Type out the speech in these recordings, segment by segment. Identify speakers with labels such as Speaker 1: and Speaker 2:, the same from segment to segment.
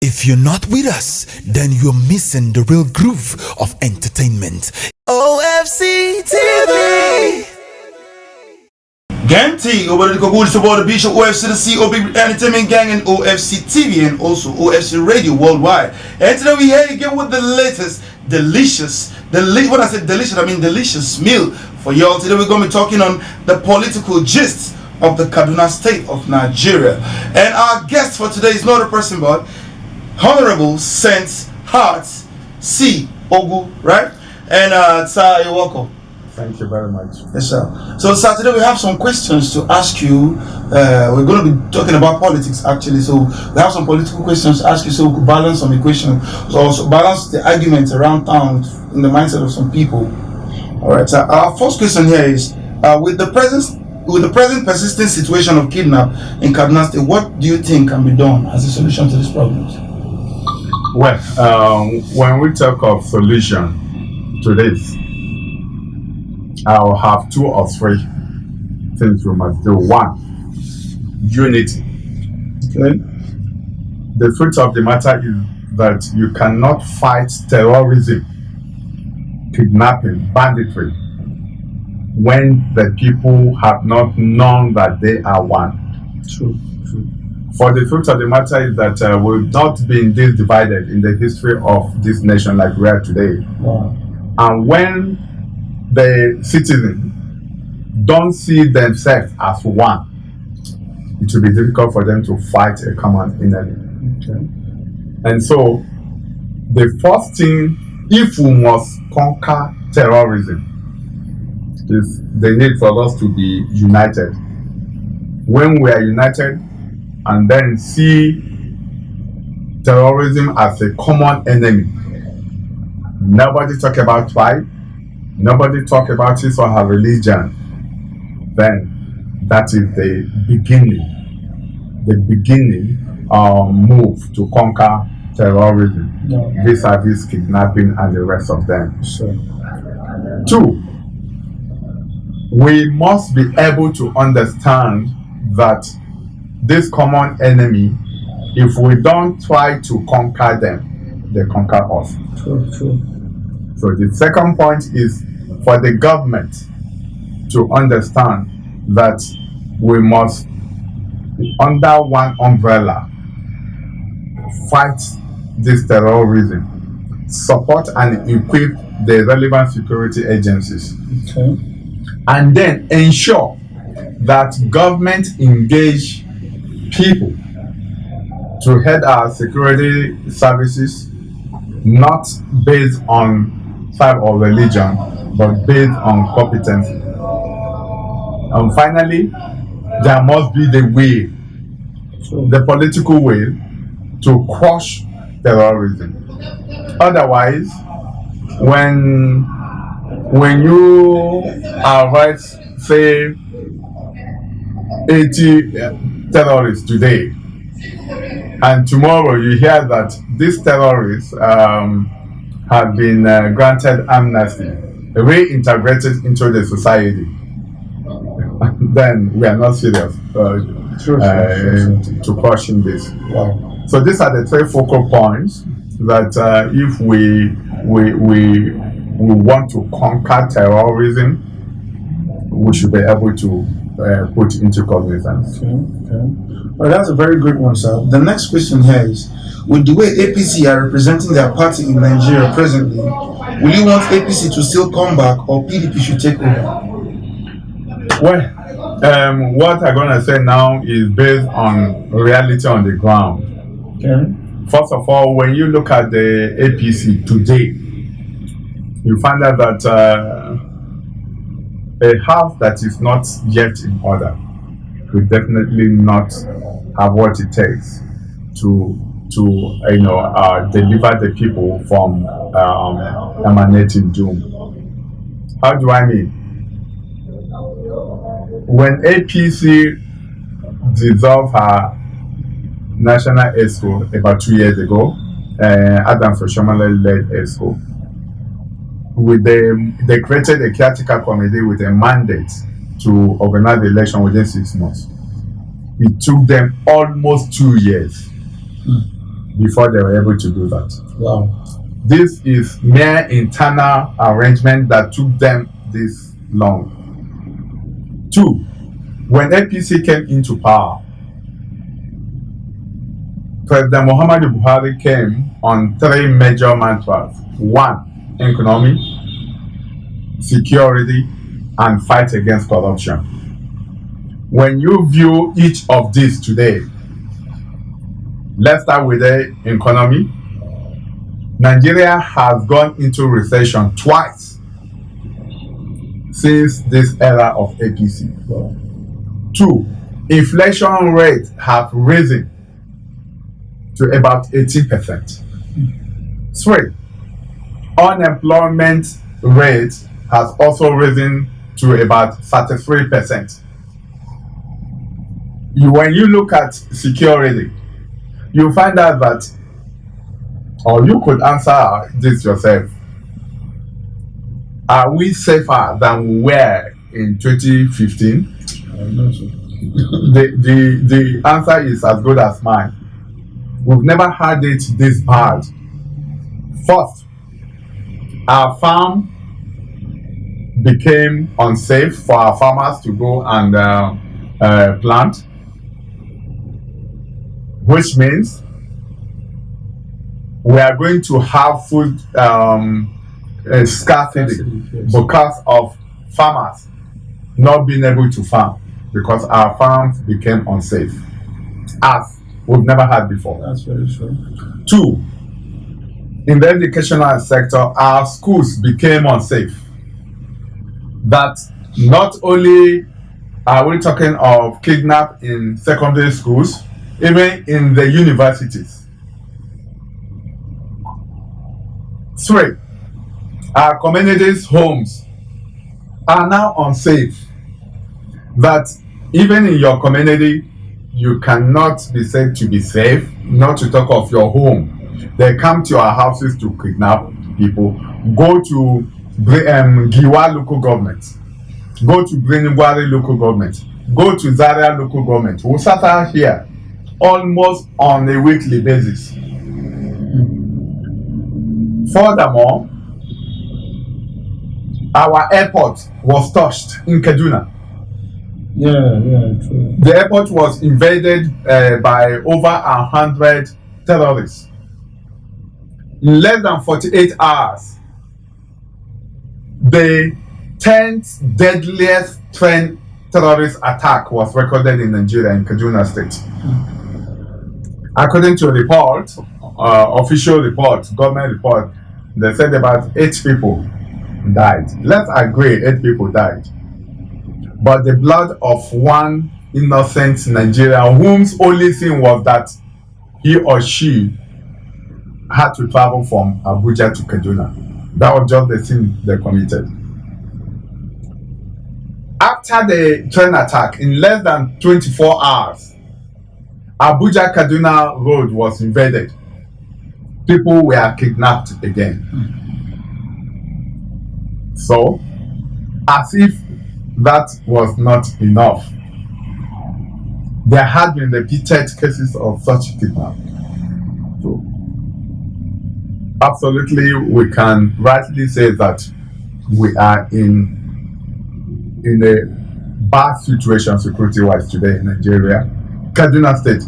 Speaker 1: If you're not with us, then you're missing the real groove of entertainment. OFC TV! Ganti, over the Kaduna support DaBishop, OFC the CEO, Big Entertainment Gang, and OFC TV, and also OFC Radio worldwide. And today we here again with the latest, delicious meal for y'all. Today we're going to be talking on the political gist of the Kaduna state of Nigeria. And our guest for today is not a person but Honorable Saint Hearts C. Ogu, right? And sir, you're welcome.
Speaker 2: Thank you very much.
Speaker 1: Yes, sir. So, sir, today we have some questions to ask you. We're going to be talking about politics, actually. So, we have some political questions to ask you so we could balance some equations. So, also balance the arguments around town in the mindset of some people. All right, sir. Our first question here is, with the present persistent situation of kidnap in Kaduna State, what do you think can be done as a solution to this problem?
Speaker 2: Well, when we talk of solution to this, I'll have 2 or 3 things we must do. 1, unity.
Speaker 1: Okay.
Speaker 2: The truth of the matter is that you cannot fight terrorism, kidnapping, banditry, when the people have not known that they are one.
Speaker 1: True.
Speaker 2: For the truth of the matter is that we've not been this divided in the history of this nation like we are today.
Speaker 1: Wow.
Speaker 2: And when the citizens don't see themselves as one, it will be difficult for them to fight a common enemy.
Speaker 1: Okay.
Speaker 2: And so, the first thing, if we must conquer terrorism, is the need for us to be united. When we are united and then see terrorism as a common enemy, nobody talk about tribe, nobody talk about his or her religion, then that is the beginning move to conquer terrorism, vis-a-vis kidnapping and the rest of them.
Speaker 1: Sure.
Speaker 2: 2, we must be able to understand that this common enemy, if we don't try to conquer them, they conquer us.
Speaker 1: True.
Speaker 2: So the second point is for the government to understand that we must, under one umbrella, fight this terrorism, support and equip the relevant security agencies,
Speaker 1: Okay.
Speaker 2: and then ensure that government engage people to head our security services, not based on tribe or religion, but based on competency. And finally, there must be the will, the political will, to crush terrorism. Otherwise, when you arrest, say, 80 terrorists today, and tomorrow you hear that these terrorists have been granted amnesty, reintegrated into the society, then we are not serious to crushing this.
Speaker 1: Wow.
Speaker 2: So these are the 3 focal points that if we want to conquer terrorism, we should be able to put into cognizance.
Speaker 1: Okay. Well, that's a very good one, sir. The next question here is, with the way APC are representing their party in Nigeria presently, will you want APC to still come back or PDP should take over?
Speaker 2: Well, what I'm going to say now is based on reality on the ground.
Speaker 1: Okay.
Speaker 2: First of all, when you look at the APC today, you find out that a house that is not yet in order will definitely not have what it takes to deliver the people from emanating doom. How do I mean? When APC dissolved her national ESCO about 2 years ago, Adam Soshomale led ESCO, they created a caretaker committee with a mandate to organize the election within 6 months. It took them almost 2 years. before they were able to do that.
Speaker 1: Wow.
Speaker 2: This is mere internal arrangement that took them this long. 2, when APC came into power, President Muhammadu Buhari came on 3 major mantras. 1, economy, security, and fight against corruption. When you view each of these today, let's start with the economy. Nigeria has gone into recession twice since this era of APC. 2, inflation rate has risen to about 18%. 3, unemployment rate has also risen to about 33%. When you look at security, you find out that, or you could answer this yourself, are we safer than we were in 2015? The answer is as good as mine. We've never had it this bad. First, our farm became unsafe for our farmers to go and plant, which means we are going to have food scarcity because of farmers not being able to farm, because our farms became unsafe, as we've never had before.
Speaker 1: That's very true.
Speaker 2: 2, in the educational sector, our schools became unsafe. That not only are we talking of kidnap in secondary schools, even in the universities. 3, our communities' homes are now unsafe. That even in your community, you cannot be said to be safe, not to talk of your home. They come to our houses to kidnap people. Go to Giwa local government. Go to Brinigwari local government. Go to Zaria local government. We start here almost on a weekly basis. Furthermore, our airport was touched in Kaduna.
Speaker 1: True.
Speaker 2: The airport was invaded by over 100 terrorists. In less than 48 hours, the 10th deadliest terrorist attack was recorded in Nigeria, in Kaduna State. According to a report, official report, government report, they said about 8 people died. Let's agree 8 people died. But the blood of one innocent Nigerian, whose only thing was that he or she had to travel from Abuja to Kaduna. That was just the sin they committed. After the train attack, in less than 24 hours, Abuja-Kaduna road was invaded. People were kidnapped again. So, as if that was not enough, there had been repeated cases of such kidnapping. So, absolutely, we can rightly say that we are in a bad situation security-wise today in Nigeria. Kaduna State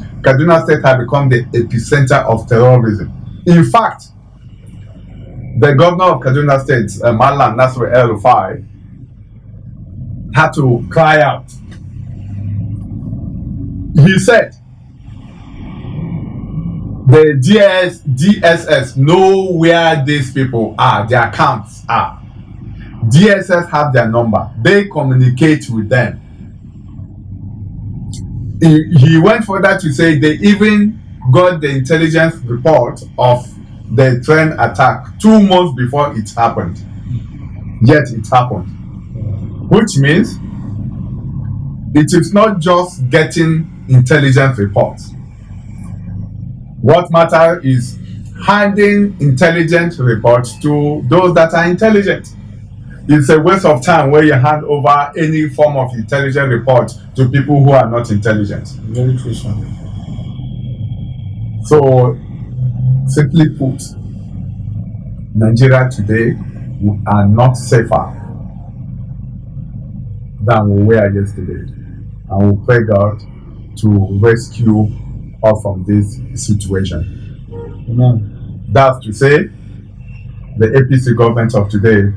Speaker 2: has become the epicenter of terrorism. In fact, the governor of Kaduna State, Malam Nasir El-Rufai, had to cry out. He said, the DSS know where these people are, their camps are. DSS have their number. They communicate with them. He went further to say they even got the intelligence report of the train attack 2 months before it happened. Yet it happened. Which means it is not just getting intelligence reports. What matters is handing intelligence reports to those that are intelligent. It's a waste of time where you hand over any form of intelligence report to people who are not intelligent.
Speaker 1: Very true, sir.
Speaker 2: So Simply put, Nigeria today, we are not safer than we were yesterday. And we pray God to rescue us from this situation.
Speaker 1: Amen.
Speaker 2: That's to say, the APC government of today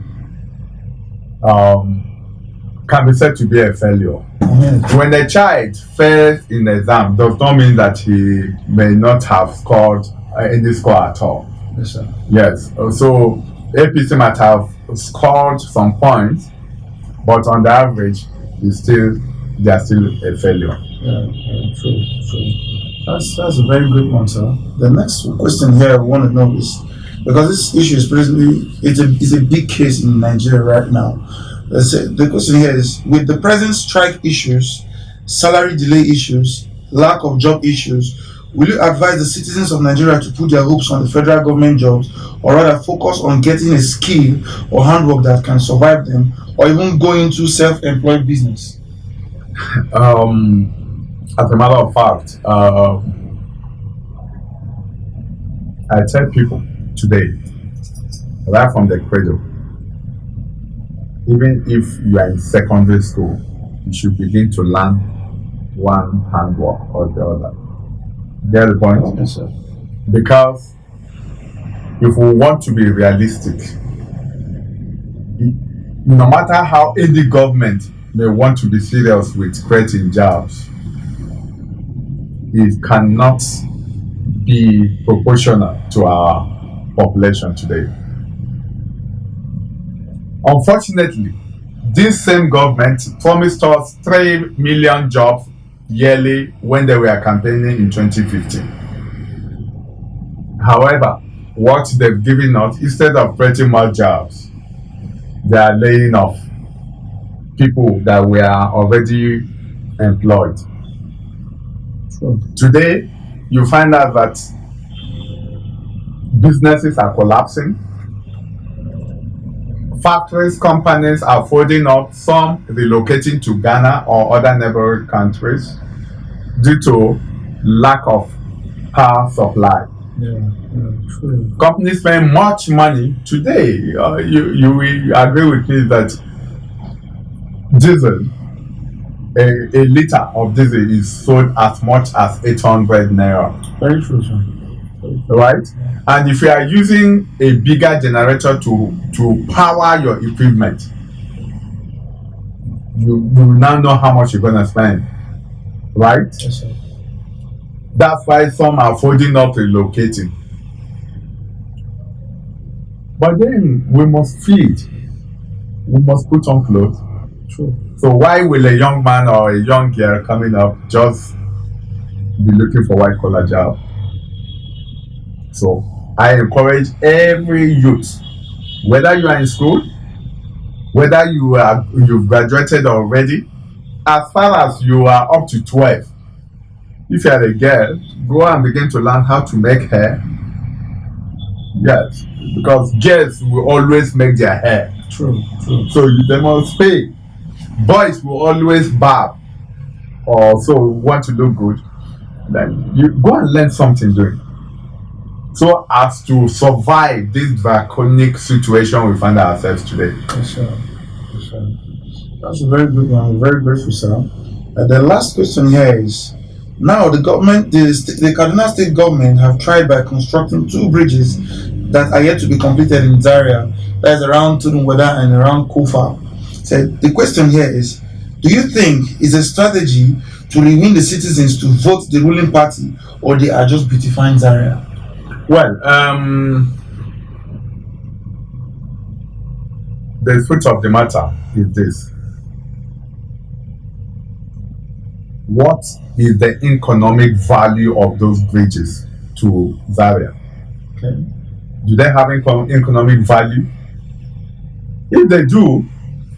Speaker 2: can be said to be a failure.
Speaker 1: Amen.
Speaker 2: When a child fails in the exam, does not mean that he may not have scored any score at all.
Speaker 1: Yes, sir.
Speaker 2: Yes, so APC might have scored some points, but on the average, they are still a failure.
Speaker 1: Yeah, true. That's a very good one, sir. The next question here I want to know is, because this issue is presently it's a big case in Nigeria right now. The question here is, with the present strike issues, salary delay issues, lack of job issues, will you advise the citizens of Nigeria to put their hopes on the federal government jobs, or rather focus on getting a skill or handwork that can survive them, or even go into self-employed business?
Speaker 2: As a matter of fact, I tell people today, right from the cradle, even if you are in secondary school, you should begin to learn one handwork or the other. Get the point?
Speaker 1: Yes, sir.
Speaker 2: Because if we want to be realistic, no matter how any government may want to be serious with creating jobs, it cannot be proportional to our population today. Unfortunately, this same government promised us 3 million jobs yearly when they were campaigning in 2015. However, what they've given us, instead of creating more jobs, they are laying off people that were already employed.
Speaker 1: True.
Speaker 2: Today, you find out that businesses are collapsing. Factories, companies are folding up, some relocating to Ghana or other neighboring countries due to lack of power supply.
Speaker 1: Yeah, true.
Speaker 2: Companies spend much money today. You will agree with me that diesel, a liter of diesel is sold as much as 800 naira.
Speaker 1: Very true, sir.
Speaker 2: Right? And if you are using a bigger generator to power your equipment, you now know how much you're going to spend. Right?
Speaker 1: Yes, sir.
Speaker 2: That's why some are folding up, relocating. But then we must feed. We must put on clothes.
Speaker 1: True.
Speaker 2: So why will a young man or a young girl coming up just be looking for white collar job? So I encourage every youth, whether you are in school, whether you've graduated already, as far as you are up to 12, if you are a girl, go and begin to learn how to make hair. Yes, because girls will always make their hair.
Speaker 1: True.
Speaker 2: So they must pay. Boys will always barb, or so want to look good. Then you go and learn something doing, so as to survive this draconic situation we find ourselves today.
Speaker 1: Yes, sir. That's a very good one. Very grateful, sir. The last question here is, now the government, the Kaduna State government have tried by constructing 2 bridges that are yet to be completed in Zaria, that is around Tudunweda and around Kofa. So the question here is, do you think it's a strategy to re-win the citizens to vote the ruling party, or they are just beautifying Zaria?
Speaker 2: Well, the truth of the matter is this. What is the economic value of those bridges to Zaria?
Speaker 1: Okay.
Speaker 2: Do they have economic value? If they do,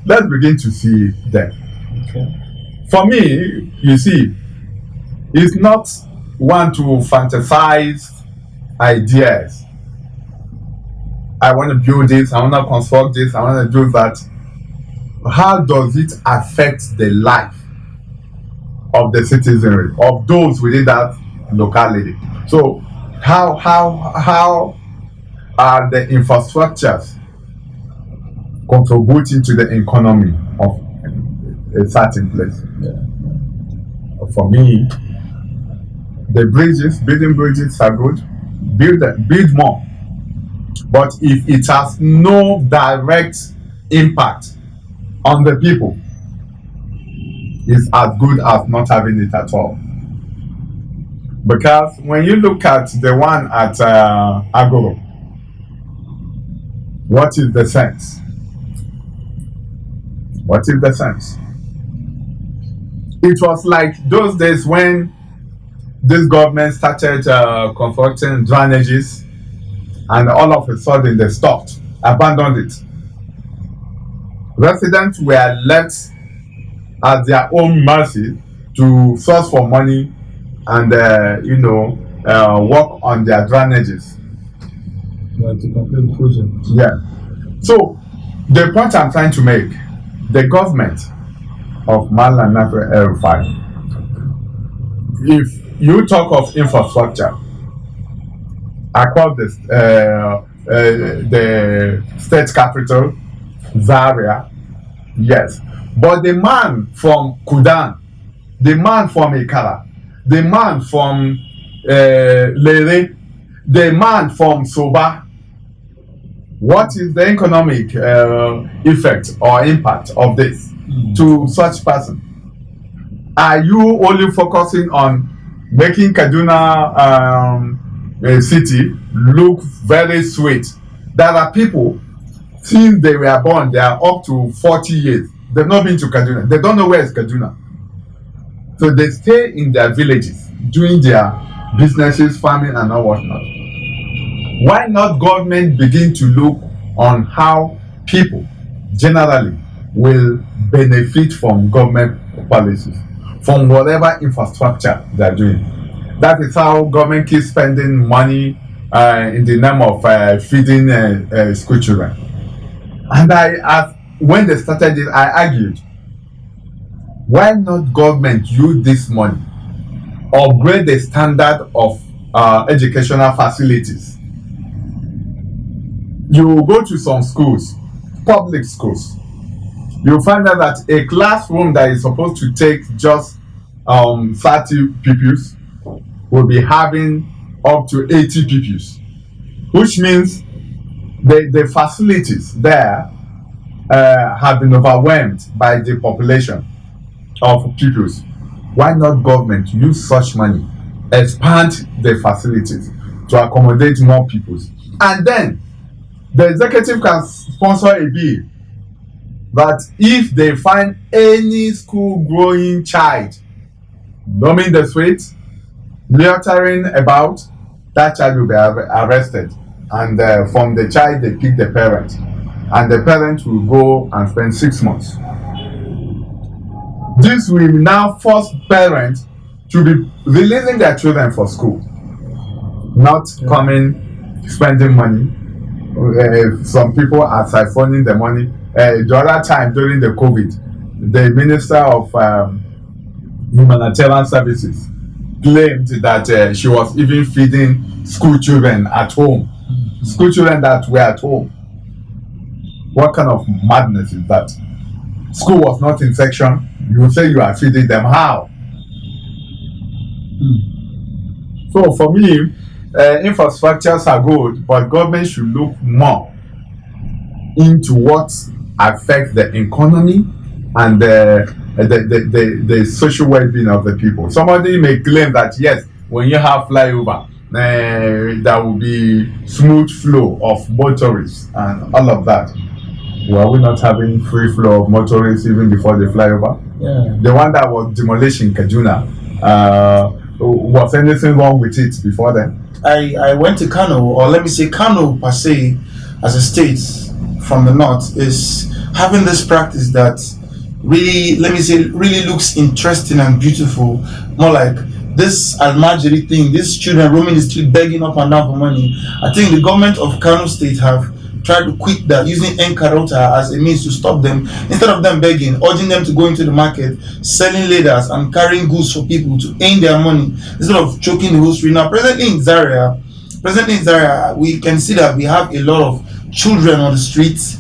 Speaker 2: let's begin to see them.
Speaker 1: Okay.
Speaker 2: For me, you see, it's not one to fantasize ideas. I want to build this, I want to construct this, I want to do that. How does it affect the life of the citizenry, of those within that locality? So How are the infrastructures contributing to the economy of a certain place? For me, building bridges are good. Build more. But if it has no direct impact on the people, it's as good as not having it at all. Because when you look at the one at Agoro, what is the sense? What is the sense? It was like those days when this government started constructing drainages, and all of a sudden they stopped, abandoned it. Residents were left at their own mercy to source for money and work on their drainages.
Speaker 1: To complete the project.
Speaker 2: Yeah. So the point I'm trying to make, the government of Malam Nafre El-Rufai, if you talk of infrastructure across the state capital, Zaria, yes. But the man from Kudan, the man from Ikara, the man from Lere, the man from Soba, what is the economic effect or impact of this to such person? Are you only focusing on making Kaduna city look very sweet? There are people, since they were born, they are up to 40 years. They've not been to Kaduna. They don't know where is Kaduna. So they stay in their villages, doing their businesses, farming and all whatnot. Why not government begin to look on how people generally will benefit from government policies, from whatever infrastructure they're doing? That is how government keeps spending money in the name of feeding school children. And when they started it, I argued, why not government use this money, upgrade the standard of educational facilities? You go to some schools, public schools, you'll find out that a classroom that is supposed to take just 30 pupils will be having up to 80 pupils, which means the facilities there have been overwhelmed by the population of pupils. Why not government use such money, expand the facilities to accommodate more pupils, and then the executive can sponsor a bill that if they find any school-going child roaming the streets, loitering about, that child will be arrested, and from the child they pick the parent, and the parent will go and spend 6 months. This will now force parents to be releasing their children for school, not coming, spending money. Some people are siphoning the money. The other time during the COVID, the Minister of Humanitarian Services claimed that she was even feeding school children at home. School children that were at home. What kind of madness is that? School was not in section. You say you are feeding them. How? So for me, infrastructures are good, but government should look more into what affects the economy and the social well-being of the people. Somebody may claim that yes, when you have flyover, there will be smooth flow of motorists and all of that. Were we not having free flow of motorists even before the flyover?
Speaker 1: Yeah.
Speaker 2: The one that was demolishing Kaduna, was anything wrong with it before then?
Speaker 1: I went to Kano, or let me say Kano per se, as a state from the north, is having this practice that really, let me say, really looks interesting and beautiful. More like this Almajiri thing, these children roaming the street begging up and down for money. I think the government of Kano state have tried to quit that, using Enkarota as a means to stop them. Instead of them begging, urging them to go into the market, selling leathers and carrying goods for people to earn their money, instead of choking the whole street. Now, presently in Zaria, presently in Zaria, we can see that we have a lot of children on the streets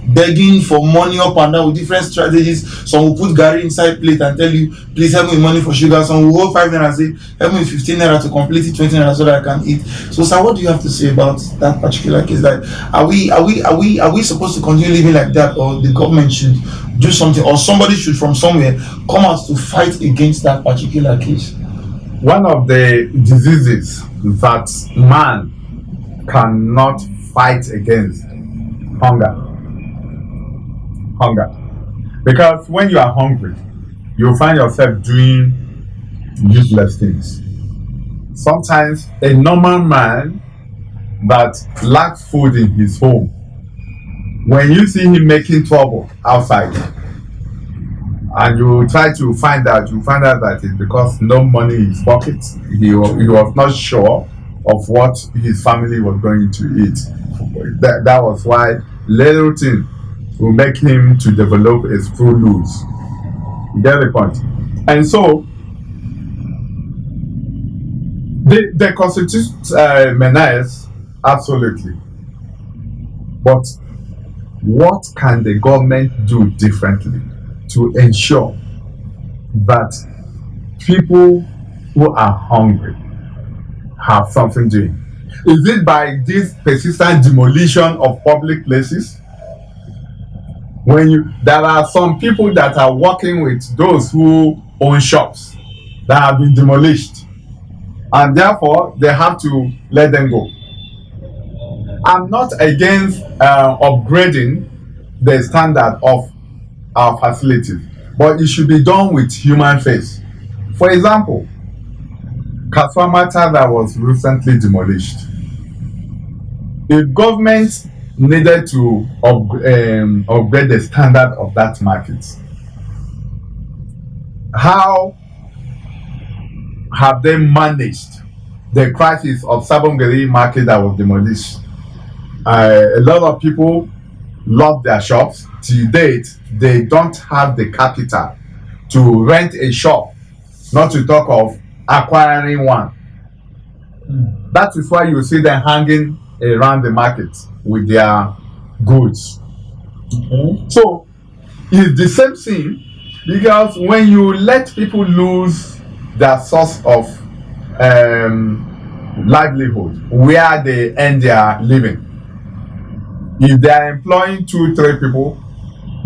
Speaker 1: begging for money up and down with different strategies. Some will put Gary inside plate and tell you, please help me with money for sugar. Some will hold 5 naira and say, help me with 15 naira to complete it, 20 naira so that I can eat. So, sir, what do you have to say about that particular case? Like, are we supposed to continue living like that, or the government should do something, or somebody should from somewhere come out to fight against that particular case?
Speaker 2: One of the diseases that man cannot fight against, hunger. Because when you are hungry, you find yourself doing useless things. Sometimes a normal man that lacks food in his home, when you see him making trouble outside and you try to find out, you find out that it's because no money in his pocket. He was not sure of what his family was going to eat. That was why little thing will make him to develop a screw loose. You get the point? And so they constitute menace, absolutely. But what can the government do differently to ensure that people who are hungry have something doing? Is it by this persistent demolition of public places? There are some people that are working with those who own shops that have been demolished, and therefore they have to let them go. I'm not against upgrading the standard of our facilities, but it should be done with human face. For example, Kaswamata that was recently demolished. If government needed to upgrade the standard of that market, how have they managed the crisis of Sabongeri market that was demolished? A lot of people lost their shops. To date, they don't have the capital to rent a shop, not to talk of acquiring one. That is why you see them hanging around the market with their goods. So it's the same thing, because when you let people lose their source of livelihood, where they earn their living, if they are employing 2-3 people,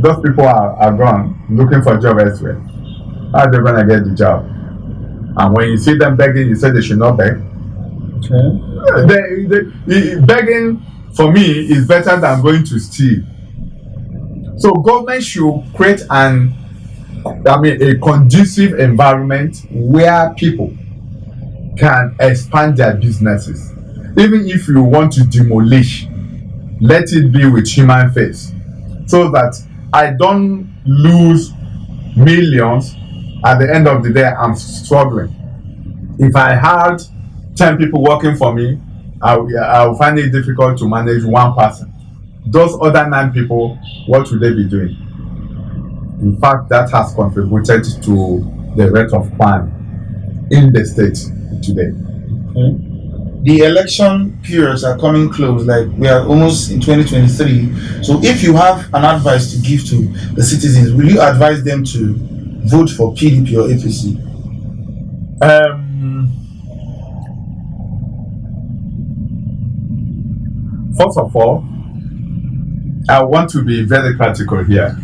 Speaker 2: those people are gone looking for a job elsewhere. How are they going to get the job? And when you see them begging, you say they should not beg. Begging for me is better than going to steal. So government should create a conducive environment where people can expand their businesses. Even if you want to demolish, let it be with human face, so that I don't lose millions. At the end of the day, I'm struggling. If I had 10 people working for me, I will find it difficult to manage one person. Those other 9 people, what will they be doing? In fact, that has contributed to the rate of crime in the state today.
Speaker 1: The election periods are coming close, like we are almost in 2023. So if you have an advice to give to the citizens, will you advise them to vote for PDP or APC?
Speaker 2: First of all, I want to be very practical here.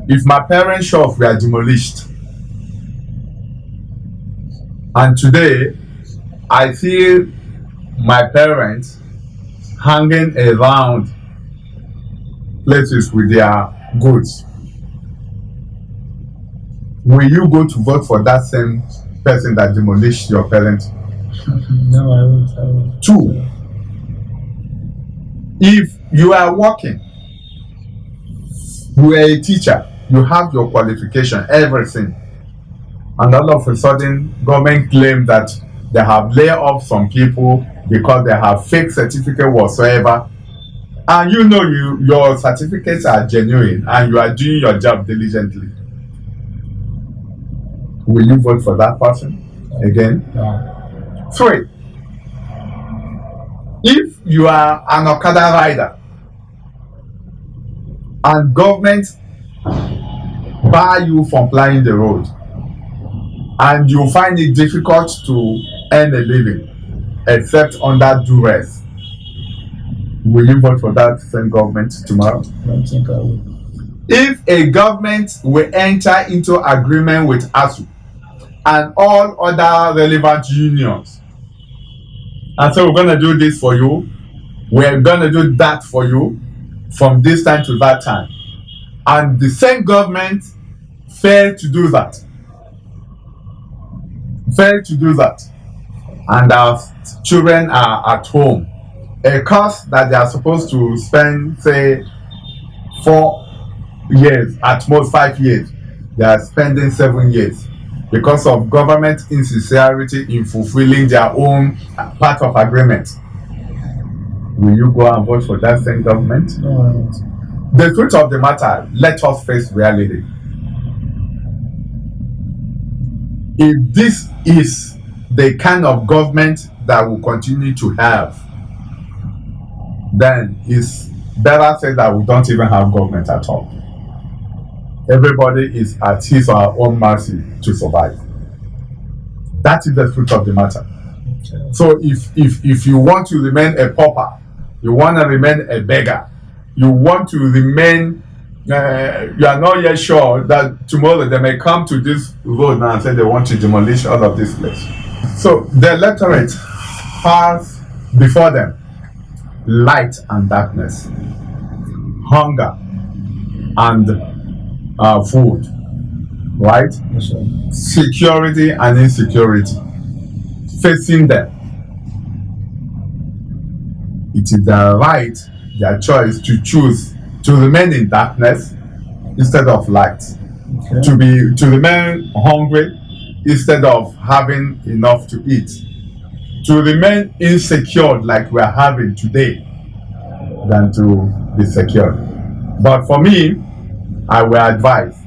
Speaker 2: If my parents' shops were demolished, and today I see my parents hanging around places with their goods, will you go to vote for that same person that demolished your parents?
Speaker 1: No, I won't.
Speaker 2: 2, if you are working, you are a teacher, you have your qualification, everything, and all of a sudden government claim that they have laid off some people because they have fake certificate whatsoever, and you know your certificates are genuine and you are doing your job diligently, will you vote for that person? again.
Speaker 1: Wow.
Speaker 2: 3, if you are an Okada rider and government bar you from plying the road and you find it difficult to earn a living except under duress, will you vote for that same government tomorrow?
Speaker 1: I don't think I will.
Speaker 2: If a government will enter into agreement with ASU and all other relevant unions and say, we're going to do this for you, we're going to do that for you from this time to that time, and the same government failed to do that, and our children are at home, a course that they are supposed to spend, say, 4 years, at most 5 years, they are spending 7 years because of government insincerity in fulfilling their own part of agreement. Will you go and vote for that same government?
Speaker 1: No, I don't.
Speaker 2: The truth of the matter, let us face reality. If this is the kind of government that we continue to have, then it's better said that we don't even have government at all. Everybody is at his or her own mercy to survive. That is the truth of the matter.
Speaker 1: Okay.
Speaker 2: So if you want to remain a pauper, you want to remain a beggar, you want to remain, you are not yet sure that tomorrow they may come to this road now and say they want to demolish all of this place. So the electorate has before them light and darkness, hunger and food, right?
Speaker 1: Yes, sir.
Speaker 2: Security and insecurity facing them. It is their right, their choice to choose to remain in darkness instead of light,
Speaker 1: Okay.
Speaker 2: to remain hungry instead of having enough to eat, to remain insecure like we are having today than to be secure. But for me, I will advise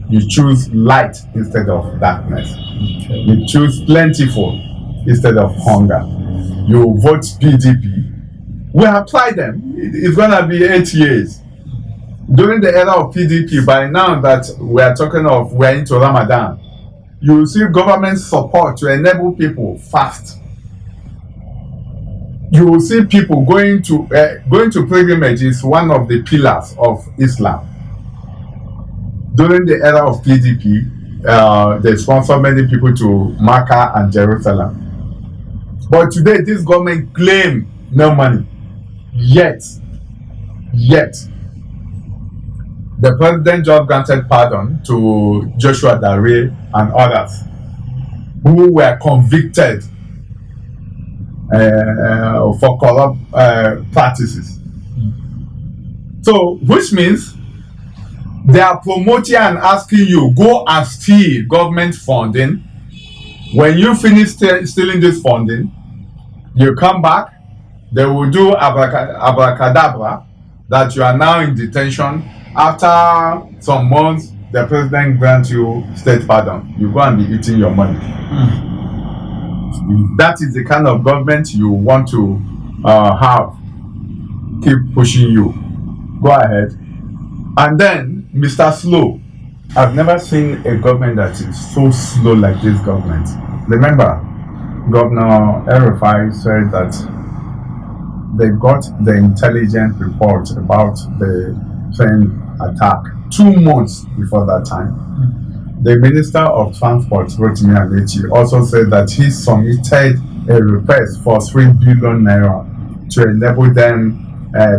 Speaker 2: you choose light instead of darkness.
Speaker 1: Okay.
Speaker 2: You choose plentiful instead of hunger. You vote PDP. We have tried them. It's gonna be 8 years. During the era of PDP, by now that we are talking of we're into Ramadan, you will see government support to enable people fast. You will see people going to pilgrimage is one of the pillars of Islam. During the era of PDP, they sponsored many people to Mecca and Jerusalem. But today, this government claims no money. Yet, the president just granted pardon to Joshua Dare and others who were convicted for corrupt practices. So, which means they are promoting and asking you, go and steal government funding. When you finish stealing this funding, you come back, they will do abracadabra that you are now in detention. After some months, the president grants you state pardon. You go and be eating your money. If that is the kind of government you want to have, keep pushing you. Go ahead. And then, Mr. Slow, I've never seen a government that is so slow like this government. Remember, Governor El-Rufai said that they got the intelligence report about the train attack 2 months before that time. The Minister of Transport, Rotimi Amechi, also said that he submitted a request for 3 billion naira to enable them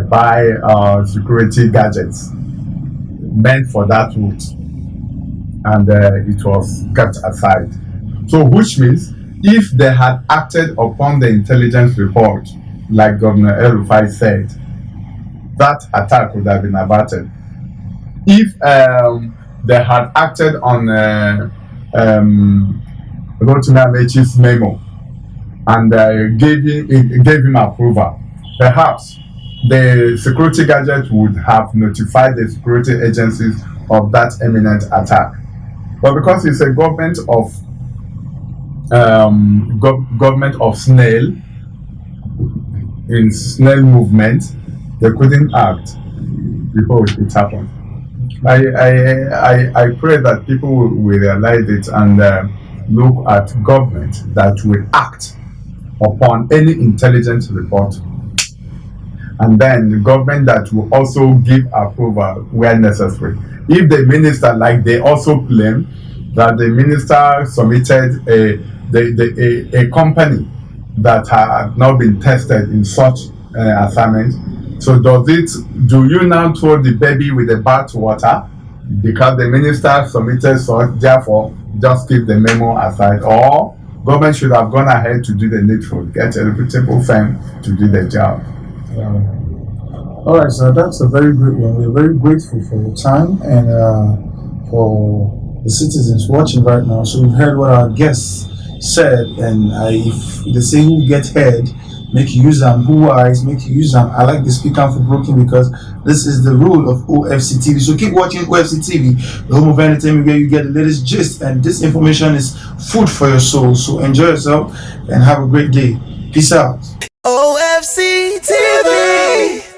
Speaker 2: buy security gadgets meant for that route, and it was kept aside. So, which means if they had acted upon the intelligence report, like Governor El-Rufai said, that attack would have been averted. If they had acted on Rotimi Amechi's memo and gave him approval, perhaps the security gadget would have notified the security agencies of that imminent attack. But because it's a government of government of snail, in snail movement, they couldn't act before it happened. I pray that people will realize it and look at government that will act upon any intelligence report, and then the government that will also give approval where necessary. If the minister, like they also claim that the minister submitted a company that had not been tested in such assignment, so do you now throw the baby with the bathwater because the minister submitted such, therefore just keep the memo aside? Or government should have gone ahead to do the needful, get a reputable firm to do the job.
Speaker 1: All right, so that's a very great one. We're very grateful for your time and for the citizens watching right now. So we've heard what our guests said, and if they say who get heard, make you use them. Who wise, make you use them. I like the speaker for broken because this is the rule of OFC TV. So keep watching OFC TV, the home of entertainment, where you get the latest gist, and this information is food for your soul. So enjoy yourself and have a great day. Peace out.
Speaker 3: OFC TV.